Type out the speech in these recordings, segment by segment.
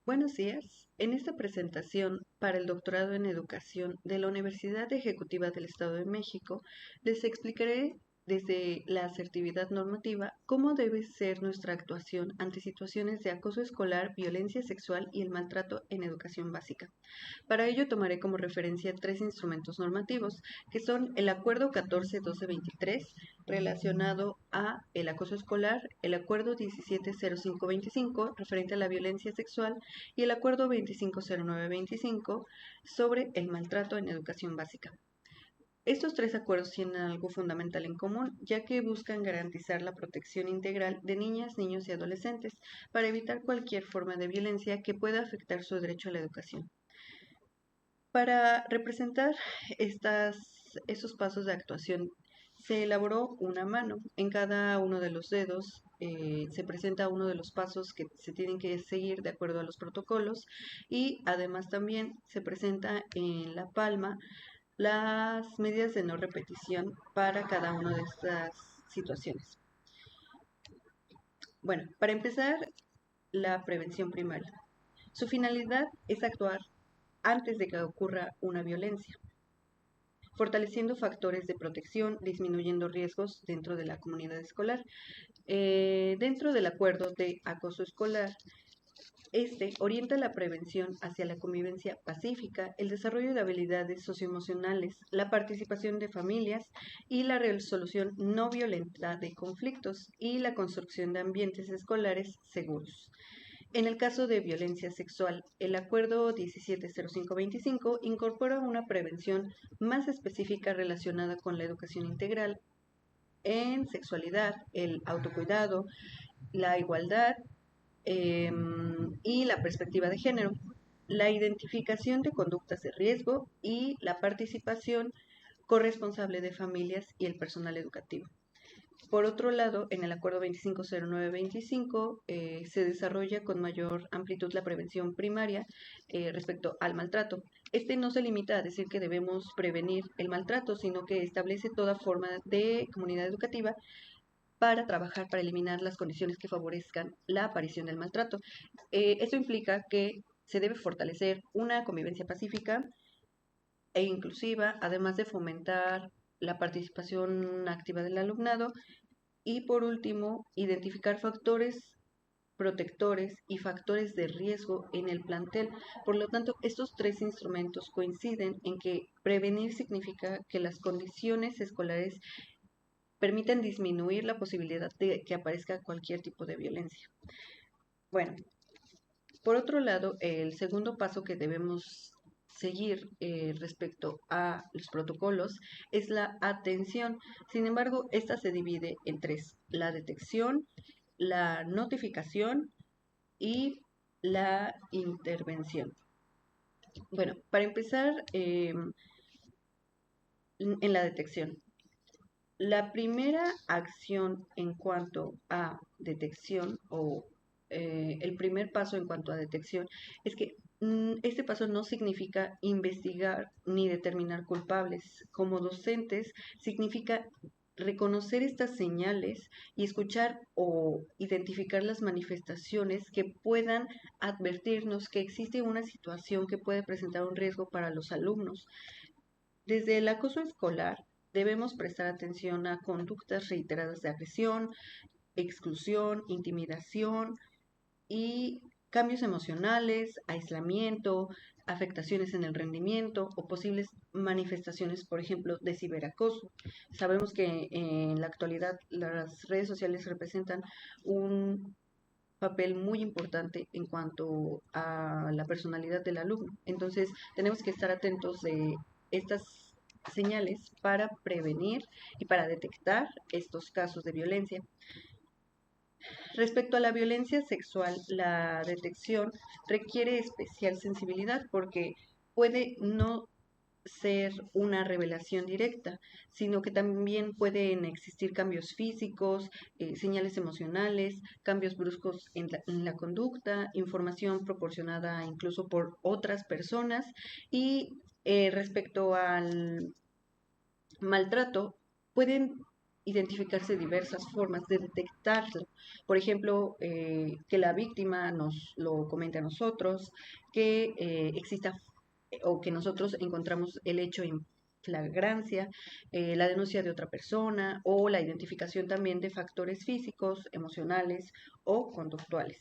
Buenos días. En esta presentación para el doctorado en educación de la Universidad Ejecutiva del Estado de México, les explicaré desde la asertividad normativa cómo debe ser nuestra actuación ante situaciones de acoso escolar, violencia sexual y el maltrato en educación básica. Para ello tomaré como referencia tres instrumentos normativos, que son el Acuerdo 14-1223 relacionado a el acoso escolar, el Acuerdo 170525 referente a la violencia sexual y el Acuerdo 250925 sobre el maltrato en educación básica. Estos tres acuerdos tienen algo fundamental en común, ya que buscan garantizar la protección integral de niñas, niños y adolescentes para evitar cualquier forma de violencia que pueda afectar su derecho a la educación. Para representar esos pasos de actuación, se elaboró una mano. En cada uno de los dedos se presenta uno de los pasos que se tienen que seguir de acuerdo a los protocolos y además también se presenta en la palma las medidas de no repetición para cada una de estas situaciones. Bueno, para empezar, la prevención primaria. Su finalidad es actuar antes de que ocurra una violencia, fortaleciendo factores de protección, disminuyendo riesgos dentro de la comunidad escolar. Dentro del acuerdo de acoso escolar, este orienta la prevención hacia la convivencia pacífica, el desarrollo de habilidades socioemocionales, la participación de familias y la resolución no violenta de conflictos y la construcción de ambientes escolares seguros. En el caso de violencia sexual, el Acuerdo 170525 incorpora una prevención más específica relacionada con la educación integral en sexualidad, el autocuidado, la igualdad y la perspectiva de género, la identificación de conductas de riesgo y la participación corresponsable de familias y el personal educativo. Por otro lado, en el Acuerdo 250925 se desarrolla con mayor amplitud la prevención primaria respecto al maltrato. Este no se limita a decir que debemos prevenir el maltrato, sino que establece toda forma de comunidad educativa para trabajar para eliminar las condiciones que favorezcan la aparición del maltrato. Esto implica que se debe fortalecer una convivencia pacífica e inclusiva, además de fomentar la participación activa del alumnado y por último, identificar factores protectores y factores de riesgo en el plantel. Por lo tanto, estos tres instrumentos coinciden en que prevenir significa que las condiciones escolares permiten disminuir la posibilidad de que aparezca cualquier tipo de violencia. Bueno, por otro lado, el segundo paso que debemos seguir respecto a los protocolos es la atención. Sin embargo, esta se divide en tres: la detección, la notificación y la intervención. Bueno, para empezar, en la detección. La primera acción en cuanto a detección o el primer paso en cuanto a detección es que este paso no significa investigar ni determinar culpables. Como docentes significa reconocer estas señales y escuchar o identificar las manifestaciones que puedan advertirnos que existe una situación que puede presentar un riesgo para los alumnos. Desde el acoso escolar, debemos prestar atención a conductas reiteradas de agresión, exclusión, intimidación y cambios emocionales, aislamiento, afectaciones en el rendimiento o posibles manifestaciones, por ejemplo, de ciberacoso. Sabemos que en la actualidad las redes sociales representan un papel muy importante en cuanto a la personalidad del alumno. Entonces, tenemos que estar atentos de estas señales para prevenir y para detectar estos casos de violencia. Respecto a la violencia sexual, la detección requiere especial sensibilidad porque puede no ser una revelación directa, sino que también pueden existir cambios físicos, señales emocionales, cambios bruscos en la conducta, información proporcionada incluso por otras personas y respecto al maltrato, pueden identificarse diversas formas de detectarlo. Por ejemplo, que la víctima nos lo comente a nosotros, que exista o que nosotros encontramos el hecho en flagrancia, la denuncia de otra persona o la identificación también de factores físicos, emocionales o conductuales.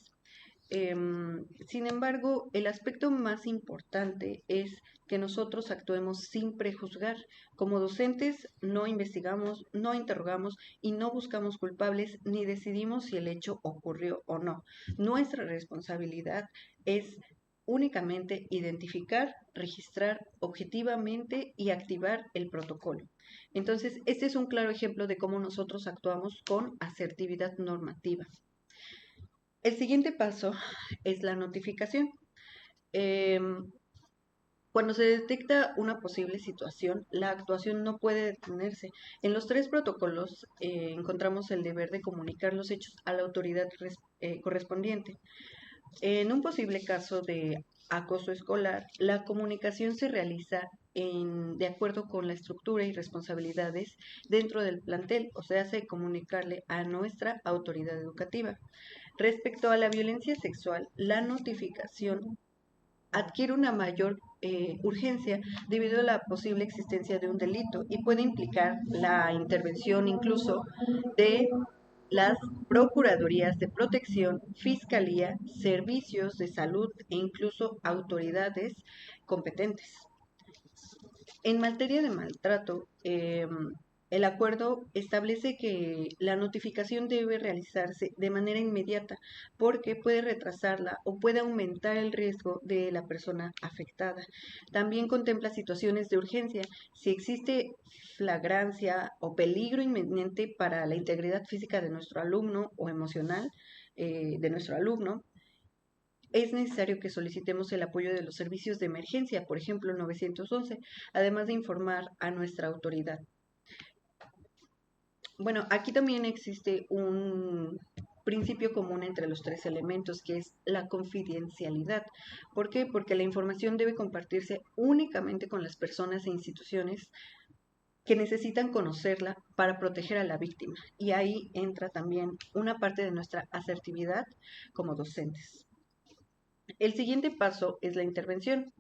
Sin embargo, el aspecto más importante es que nosotros actuemos sin prejuzgar. Como docentes no investigamos, no interrogamos y no buscamos culpables ni decidimos si el hecho ocurrió o no. Nuestra responsabilidad es únicamente identificar, registrar objetivamente y activar el protocolo. Entonces, este es un claro ejemplo de cómo nosotros actuamos con asertividad normativa. El siguiente paso es la notificación. Eh, Cuando se detecta una posible situación, la actuación no puede detenerse. En los tres protocolos encontramos el deber de comunicar los hechos a la autoridad correspondiente. En un posible caso de acoso escolar, la comunicación se realiza de acuerdo con la estructura y responsabilidades dentro del plantel, o sea, se comunicarle a nuestra autoridad educativa. Respecto a la violencia sexual, la notificación adquiere una mayor urgencia debido a la posible existencia de un delito y puede implicar la intervención incluso de las Procuradurías de Protección, Fiscalía, Servicios de Salud e incluso autoridades competentes. En materia de maltrato, el acuerdo establece que la notificación debe realizarse de manera inmediata porque puede retrasarla o puede aumentar el riesgo de la persona afectada. También contempla situaciones de urgencia. Si existe flagrancia o peligro inminente para la integridad física de nuestro alumno o emocional de nuestro alumno, es necesario que solicitemos el apoyo de los servicios de emergencia, por ejemplo 911, además de informar a nuestra autoridad. Bueno, aquí también existe un principio común entre los tres elementos, que es la confidencialidad. ¿Por qué? Porque la información debe compartirse únicamente con las personas e instituciones que necesitan conocerla para proteger a la víctima. Y ahí entra también una parte de nuestra asertividad como docentes. El siguiente paso es la intervención.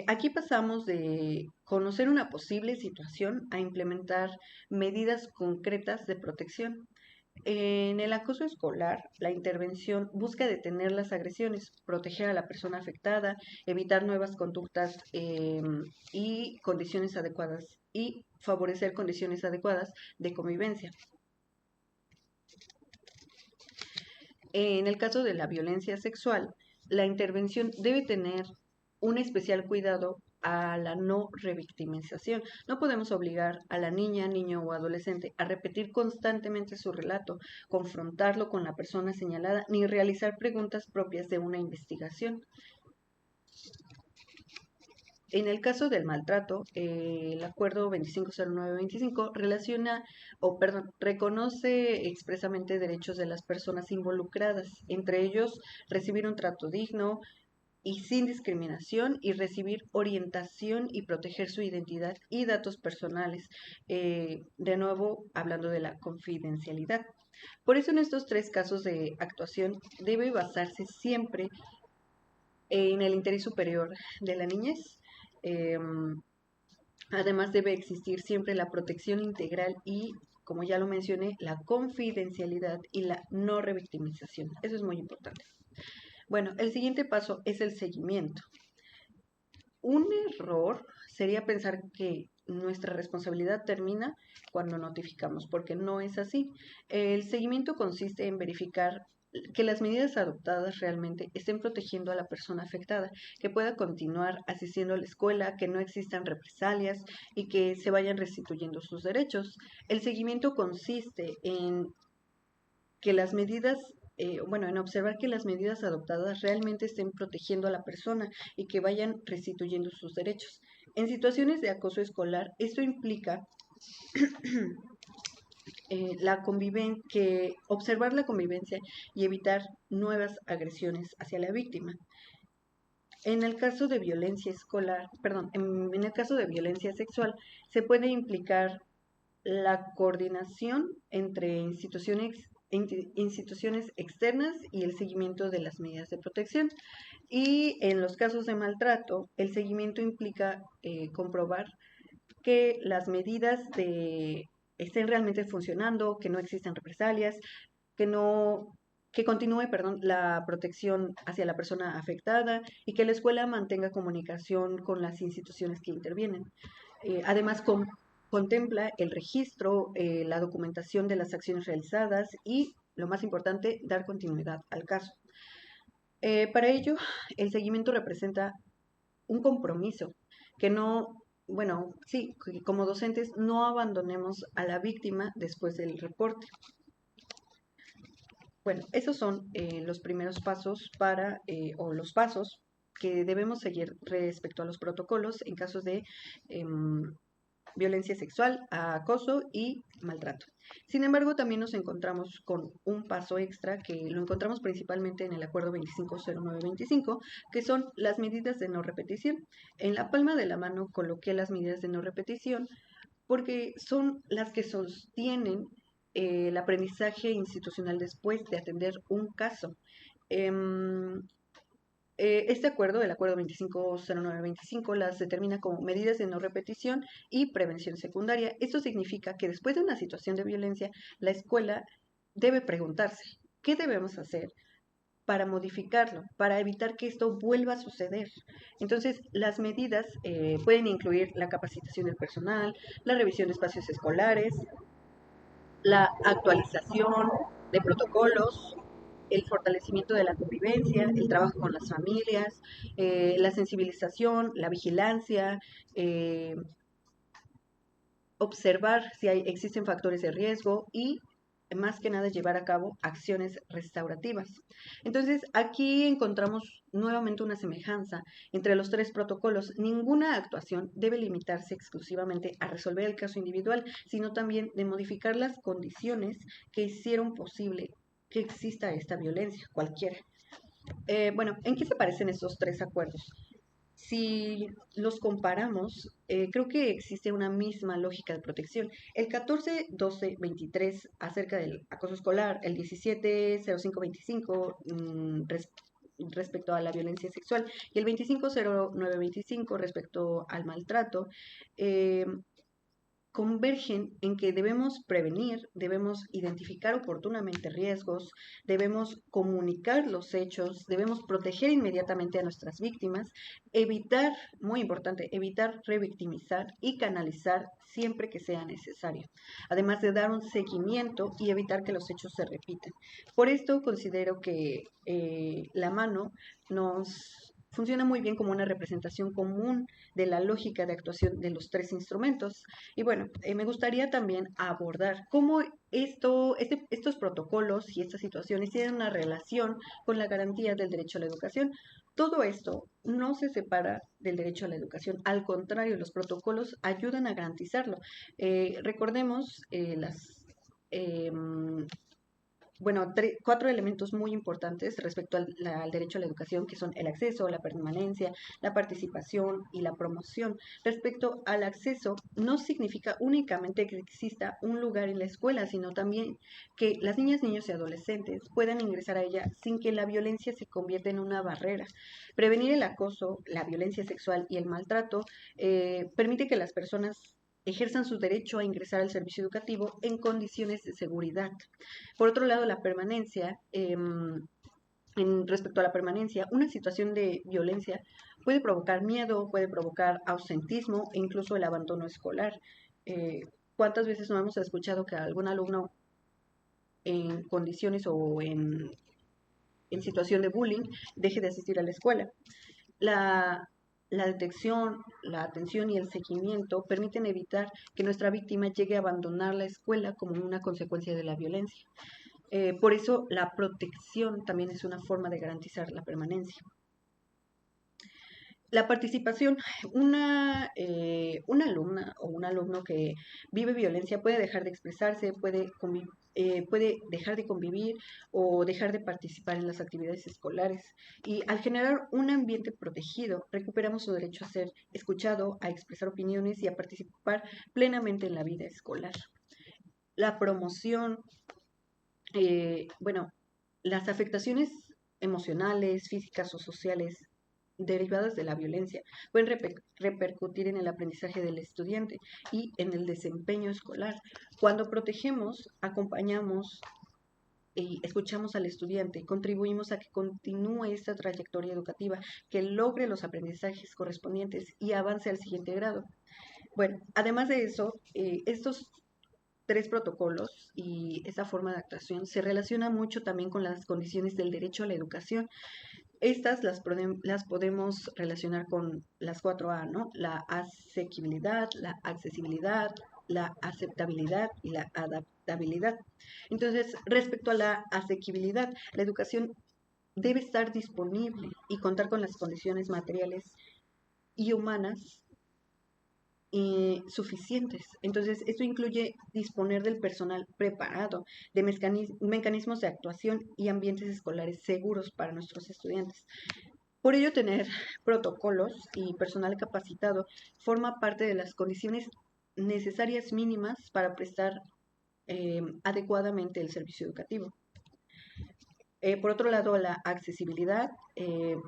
Aquí pasamos de conocer una posible situación a implementar medidas concretas de protección. En el acoso escolar, la intervención busca detener las agresiones, proteger a la persona afectada, evitar nuevas conductas y condiciones adecuadas y favorecer condiciones adecuadas de convivencia. En el caso de la violencia sexual, la intervención debe tener un especial cuidado a la no revictimización. No podemos obligar a la niña, niño o adolescente a repetir constantemente su relato, confrontarlo con la persona señalada, ni realizar preguntas propias de una investigación. En el caso del maltrato, el acuerdo 250925 reconoce expresamente derechos de las personas involucradas, entre ellos recibir un trato digno y sin discriminación y recibir orientación y proteger su identidad y datos personales. De nuevo, hablando de la confidencialidad. Por eso en estos tres casos de actuación debe basarse siempre en el interés superior de la niñez. Eh, Además debe existir siempre la protección integral y, como ya lo mencioné, la confidencialidad y la no revictimización. Eso es muy importante. Bueno, el siguiente paso es el seguimiento. Un error sería pensar que nuestra responsabilidad termina cuando notificamos, porque no es así. El seguimiento consiste en verificar que las medidas adoptadas realmente estén protegiendo a la persona afectada, que pueda continuar asistiendo a la escuela, que no existan represalias y que se vayan restituyendo sus derechos. El seguimiento consiste en que las medidas en observar que las medidas adoptadas realmente estén protegiendo a la persona y que vayan restituyendo sus derechos. En situaciones de acoso escolar, esto implica que observar la convivencia y evitar nuevas agresiones hacia la víctima. En el caso de violencia escolar, perdón, en el caso de violencia sexual, se puede implicar la coordinación entre instituciones externas y el seguimiento de las medidas de protección. Y en los casos de maltrato, el seguimiento implica comprobar que las medidas estén realmente funcionando, que no existen represalias, que no que continúe, perdón, la protección hacia la persona afectada y que la escuela mantenga comunicación con las instituciones que intervienen. Además, contempla el registro, la documentación de las acciones realizadas y, lo más importante, dar continuidad al caso. Para ello, el seguimiento representa un compromiso, que no, bueno, sí, que como docentes no abandonemos a la víctima después del reporte. Bueno, esos son los primeros pasos o los pasos que debemos seguir respecto a los protocolos en casos de violencia sexual, acoso y maltrato. Sin embargo, también nos encontramos con un paso extra que lo encontramos principalmente en el Acuerdo 250925, que son las medidas de no repetición. En la palma de la mano coloqué las medidas de no repetición porque son las que sostienen el aprendizaje institucional después de atender un caso. Este acuerdo, el acuerdo 250925, las determina como medidas de no repetición y prevención secundaria. Esto significa que después de una situación de violencia, la escuela debe preguntarse, ¿qué debemos hacer para modificarlo, para evitar que esto vuelva a suceder? Entonces, las medidas pueden incluir la capacitación del personal, la revisión de espacios escolares, la actualización de protocolos, el fortalecimiento de la convivencia, el trabajo con las familias, la sensibilización, la vigilancia, eh, observar si existen factores de riesgo y más que nada llevar a cabo acciones restaurativas. Entonces, aquí encontramos nuevamente una semejanza entre los tres protocolos. Ninguna actuación debe limitarse exclusivamente a resolver el caso individual, sino también de modificar las condiciones que hicieron posible que exista esta violencia, cualquiera. Bueno, ¿en qué se parecen estos tres acuerdos? Si los comparamos, creo que existe una misma lógica de protección. El 14, 12, 23 acerca del acoso escolar, el 17, 05, 25 respecto a la violencia sexual y el 25, 09, 25 respecto al maltrato, eh, convergen en que debemos prevenir, debemos identificar oportunamente riesgos, debemos comunicar los hechos, debemos proteger inmediatamente a nuestras víctimas, evitar, muy importante, evitar revictimizar y canalizar siempre que sea necesario, además de dar un seguimiento y evitar que los hechos se repitan. Por esto considero que la mano nos funciona muy bien como una representación común de la lógica de actuación de los tres instrumentos. Y bueno, me gustaría también abordar cómo estos protocolos y estas situaciones tienen una relación con la garantía del derecho a la educación. Todo esto no se separa del derecho a la educación, al contrario, los protocolos ayudan a garantizarlo. Recordemos eh, bueno, cuatro elementos muy importantes respecto al derecho a la educación, que son el acceso, la permanencia, la participación y la promoción. Respecto al acceso, no significa únicamente que exista un lugar en la escuela, sino también que las niñas, niños y adolescentes puedan ingresar a ella sin que la violencia se convierta en una barrera. Prevenir el acoso, la violencia sexual y el maltrato permite que las personas ejerzan su derecho a ingresar al servicio educativo en condiciones de seguridad. Por otro lado, la permanencia, respecto a la permanencia, una situación de violencia puede provocar miedo, puede provocar ausentismo e incluso el abandono escolar. ¿Cuántas veces no hemos escuchado que algún alumno en condiciones o en situación de bullying deje de asistir a la escuela? La, la detección, la atención y el seguimiento permiten evitar que nuestra víctima llegue a abandonar la escuela como una consecuencia de la violencia. Por eso la protección también es una forma de garantizar la permanencia. La participación, una alumna o un alumno que vive violencia puede dejar de expresarse, puede dejar de convivir o dejar de participar en las actividades escolares. Y al generar un ambiente protegido, recuperamos su derecho a ser escuchado, a expresar opiniones y a participar plenamente en la vida escolar. La promoción, bueno, las afectaciones emocionales, físicas o sociales derivadas de la violencia pueden repercutir en el aprendizaje del estudiante y en el desempeño escolar. Cuando protegemos, acompañamos y escuchamos al estudiante, contribuimos a que continúe esta trayectoria educativa, que logre los aprendizajes correspondientes y avance al siguiente grado. Bueno, además de eso, estos tres protocolos y esa forma de actuación se relaciona mucho también con las condiciones del derecho a la educación. Estas las podemos relacionar con las 4A, ¿no? La asequibilidad, la accesibilidad, la aceptabilidad y la adaptabilidad. Entonces, respecto a la asequibilidad, la educación debe estar disponible y contar con las condiciones materiales y humanas suficientes. Entonces, esto incluye disponer del personal preparado, de mecanismos de actuación y ambientes escolares seguros para nuestros estudiantes. Por ello, tener protocolos y personal capacitado forma parte de las condiciones necesarias mínimas para prestar adecuadamente el servicio educativo. Por otro lado, la accesibilidad,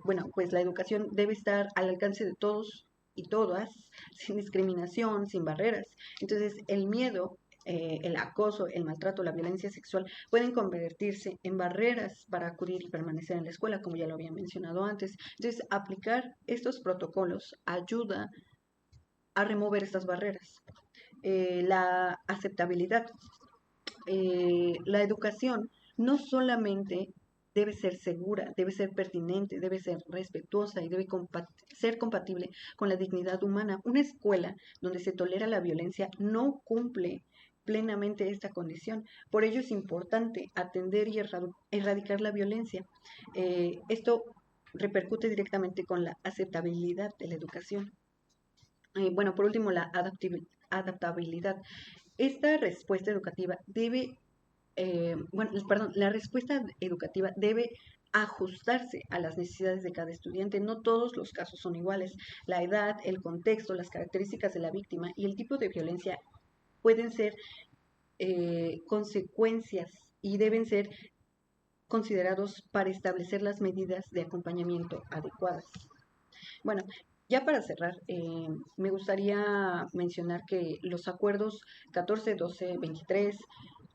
bueno, pues la educación debe estar al alcance de todos y todas, sin discriminación, sin barreras. Entonces, el miedo, el acoso, el maltrato, la violencia sexual pueden convertirse en barreras para acudir y permanecer en la escuela, como ya lo había mencionado antes. Entonces, aplicar estos protocolos ayuda a remover estas barreras. La aceptabilidad. La educación no solamente debe ser segura, debe ser pertinente, debe ser respetuosa y debe ser compatible con la dignidad humana. Una escuela donde se tolera la violencia no cumple plenamente esta condición. Por ello es importante atender y erradicar la violencia. Esto repercute directamente con la aceptabilidad de la educación. Bueno, por último, la adaptabilidad. Esta respuesta educativa debe bueno, perdón, la respuesta educativa debe ajustarse a las necesidades de cada estudiante. No todos los casos son iguales. La edad, el contexto, las características de la víctima y el tipo de violencia pueden ser consecuencias y deben ser considerados para establecer las medidas de acompañamiento adecuadas. Bueno, ya para cerrar, me gustaría mencionar que los acuerdos 14, 12, 23,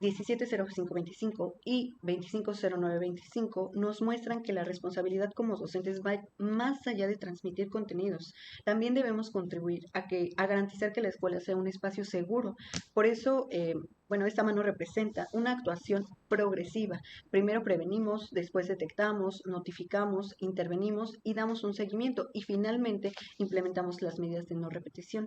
170525 y 250925 nos muestran que la responsabilidad como docentes va más allá de transmitir contenidos. También debemos contribuir a garantizar que la escuela sea un espacio seguro. Por eso, bueno, esta mano representa una actuación progresiva. Primero prevenimos, después detectamos, notificamos, intervenimos y damos un seguimiento y finalmente implementamos las medidas de no repetición.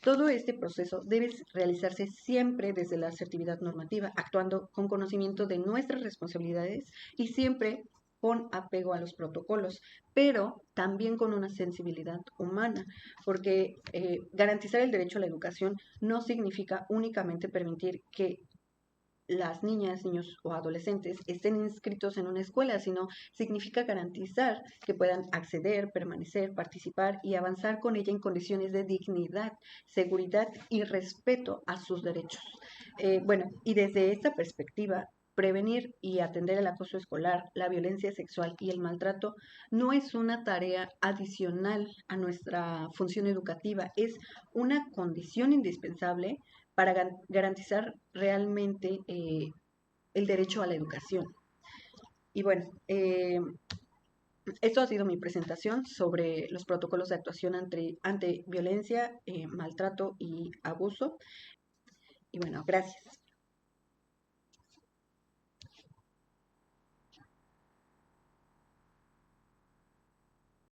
Todo este proceso debe realizarse siempre desde la asertividad normativa, actuando con conocimiento de nuestras responsabilidades y siempre con apego a los protocolos, pero también con una sensibilidad humana, porque garantizar el derecho a la educación no significa únicamente permitir que las niñas, niños o adolescentes estén inscritos en una escuela, sino significa garantizar que puedan acceder, permanecer, participar y avanzar con ella en condiciones de dignidad, seguridad y respeto a sus derechos. Bueno, y desde esta perspectiva, prevenir y atender el acoso escolar, la violencia sexual y el maltrato no es una tarea adicional a nuestra función educativa, es una condición indispensable para garantizar realmente el derecho a la educación. Y bueno, esto ha sido mi presentación sobre los protocolos de actuación ante violencia, maltrato y abuso. Y bueno, gracias.